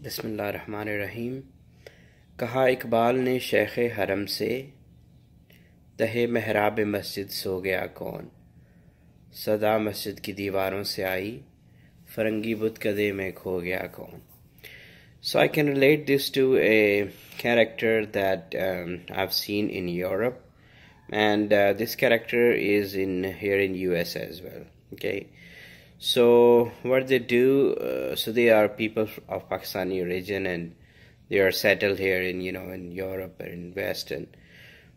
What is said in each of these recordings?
बिस्मिल्लाहिर्रहमानिर्रहीम। कहा इकबाल ने शेख-ए-हरम से, तह-ए-मेहराब-ए-मस्जिद सो गया कौन। सदा मस्जिद की दीवारों से आई, फरंगी बुत-कदे में खो गया कौन. So I can relate this to a character that I've seen in Europe, and this character is here in US as well. Okay, so what they do, so they are people of Pakistani origin, and they are settled here in in Europe or in West and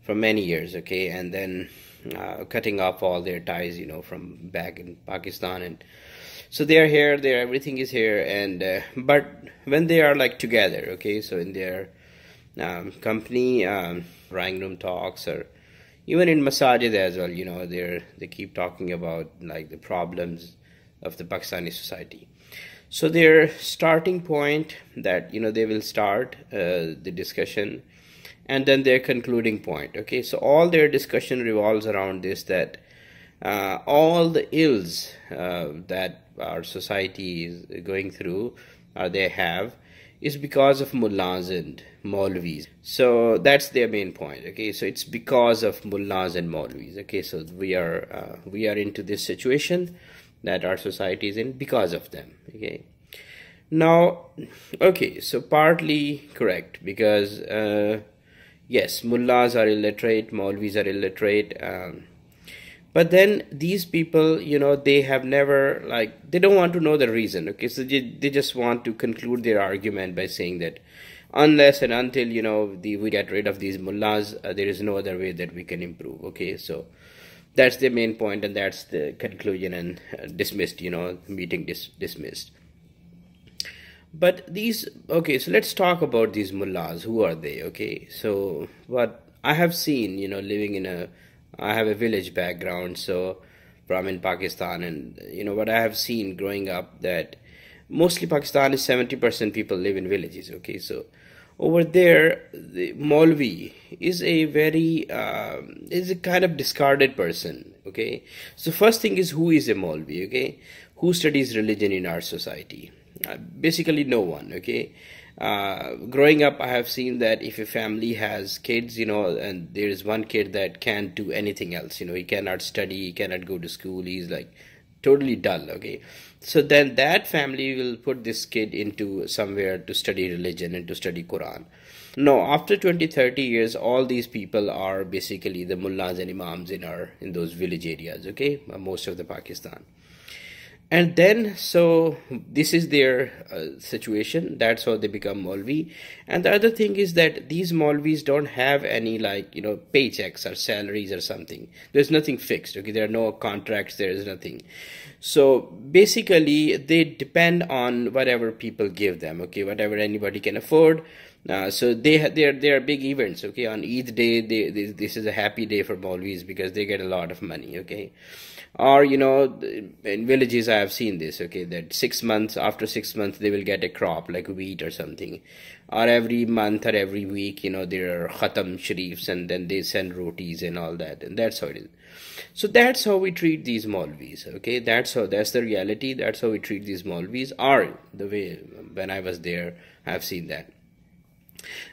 for many years. Okay, and then cutting off all their ties, from back in Pakistan, and so they are here. Everything is here, and but when they are like together, okay, so in their company, drawing room talks, or even in masajid as well, they keep talking about like the problems of the Pakistani society. So their starting point that they will start the discussion, and then their concluding point. Okay, so all their discussion revolves around this, that all the ills that our society is going through, or they have, is because of mullahs and maulvis. So that's their main point. Okay, so it's because of mullahs and maulvis. Okay, so we are into this situation that our society is in because of them. Okay, now, okay, so partly correct, because yes, mullahs are illiterate, maulvis are illiterate, but then these people, they have never, they don't want to know the reason. Okay, so they just want to conclude their argument by saying that unless and until, we get rid of these mullahs, there is no other way that we can improve. Okay, so that's the main point, and that's the conclusion, and dismissed, meeting dismissed. But these, okay, so let's talk about these mullahs. Who are they? Okay, so what I have seen, living I have a village background, so from in Pakistan, and what I have seen growing up, that mostly Pakistan is 70% people live in villages. Okay, so over there, the Maulvi is a very is a kind of discarded person. Okay, so first thing is, who is a Maulvi? Okay, who studies religion in our society? Basically no one. Okay, growing up, I have seen that if a family has kids, and there is one kid that can't do anything else, he cannot study, he cannot go to school, he's like totally dull. Okay, so then that family will put this kid into somewhere to study religion and to study Quran. No, after 20-30 years, all these people are basically the mullahs and imams in those village areas. Okay, most of the Pakistan. And then, so this is their situation. That's how they become Maulvi. And the other thing is that these Maulvis don't have any paychecks or salaries or something. There's nothing fixed. Okay, there are no contracts. There is nothing. So basically, they depend on whatever people give them. Okay, whatever anybody can afford. So there are big events. Okay, on Eid day, this is a happy day for Maulvis because they get a lot of money. Okay. Or in villages I have seen this, okay, that after 6 months they will get a crop like wheat or something, or every month or every week there are khatam sharifs, and then they send rotis and all that, and that's how it is. So that's how we treat these Maulvis. Okay, that's the reality. That's how we treat these Maulvis, or the way when I was there I have seen that.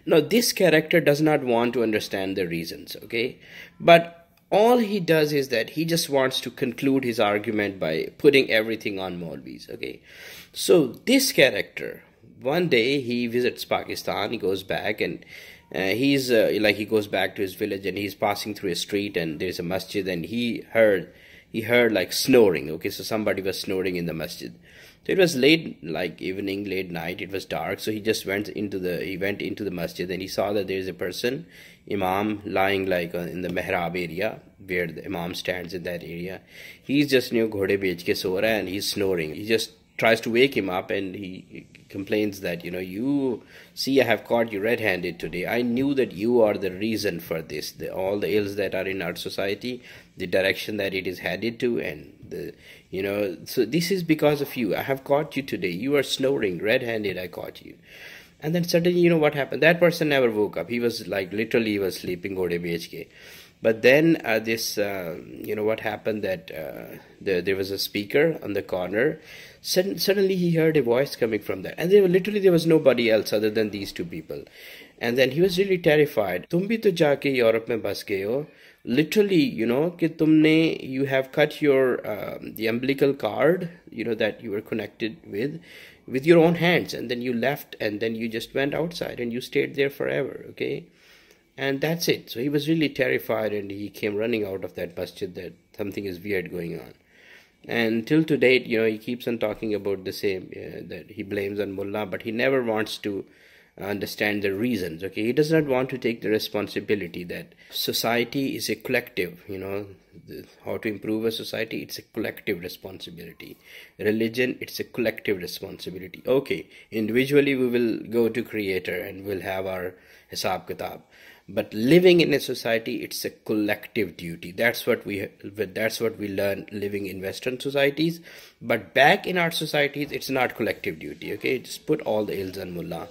Now this character does not want to understand the reasons. Okay, but all he does is that he just wants to conclude his argument by putting everything on Maulvis. Okay, so this character, one day he visits Pakistan, he goes back, and he goes back to his village, and he's passing through a street, and there's a masjid, and he heard like snoring. Okay, so somebody was snoring in the masjid. So it was late, like evening, late night, it was dark, so he just went into the masjid, and he saw that there is a person, imam, lying like in the mihrab area, where the imam stands in that area. He's just ghode bech ke so raha, and he's snoring. He just tries to wake him up, and he complains that you see, I have caught you red-handed today. I knew that you are the reason for this, all the ills that are in our society, the direction that it is headed to, and so this is because of you. I have caught you today. You are snoring red-handed. I caught you. And then suddenly, what happened? That person never woke up. He was like, literally, he was sleeping ghode bech ke. But then what happened that there was a speaker on the corner. Suddenly he heard a voice coming from there, and there was nobody else other than these two people. And then he was really terrified. तुम भी तो जाके Europe में बस गए हो. Literally, कि you have cut your the umbilical cord, that you were connected with your own hands, and then you left, and then you just went outside and you stayed there forever. Okay. And that's it. So he was really terrified, and he came running out of that masjid that something is weird going on. And till to date, he keeps on talking about the same, that he blames on Mullah, but he never wants to understand the reasons. Okay, he does not want to take the responsibility that society is a collective. How to improve a society, it's a collective responsibility. Religion, it's a collective responsibility. Okay, individually we will go to Creator and we'll have our hisab kitab. But living in a society, it's a collective duty. That's what we learn living in Western societies. But back in our societies, it's not collective duty. Okay, just put all the ills on Mullah.